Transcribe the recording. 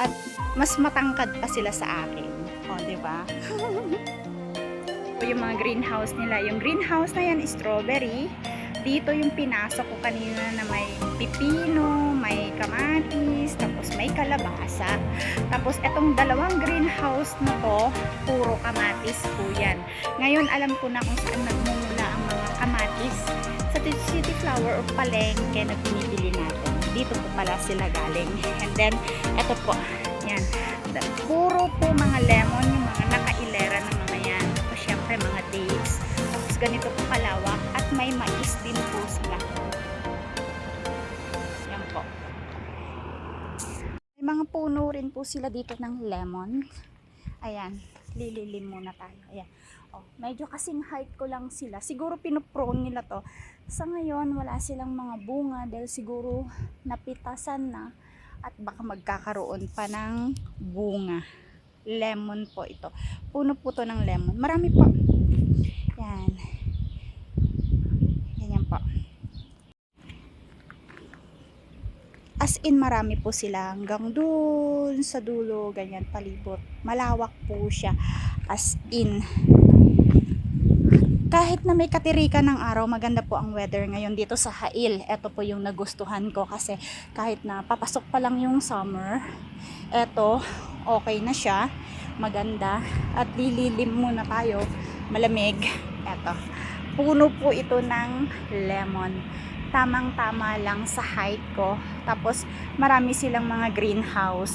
At mas matangkad pa sila sa akin. O, di ba? Yung mga greenhouse nila. Yung greenhouse na yan, strawberry. Dito yung pinasok ko kanina na may pipino, may kamatis, tapos may kalabasa. Tapos etong dalawang greenhouse na to, puro kamatis po yan. Ngayon alam ko na kung saan nagmumula ang mga kamatis. Sa city flower o palengke na binibili natin. Dito po pala sila galing. And then, eto po, yan. Puro po mga lemon, yung mga nakailera ng mga yan. Tapos syempre mga dates. Tapos ganito po kalawak at may mais din po sila. Yan po. May mga puno rin po sila dito ng lemon. Ayan, lililim muna tayo. Ayan. Oh, medyo kasing height ko lang sila. Siguro pinuprone nila to. Sa ngayon, wala silang mga bunga dahil siguro napitasan na at baka magkakaroon pa ng bunga. Lemon po ito. Puno po to ng lemon. Marami po. Yan. Ganyan po. As in, marami po sila hanggang dun sa dulo, ganyan, palibot. Malawak po siya. As in. Kahit na may katirikan ng araw, maganda po ang weather ngayon dito sa Hail. Ito po yung nagustuhan ko kasi kahit na papasok pa lang yung summer, eto, okay na siya. Maganda. At lililim muna tayo. Malamig. Eto. Puno po ito ng lemon. Tamang-tama lang sa height ko. Tapos marami silang mga greenhouse.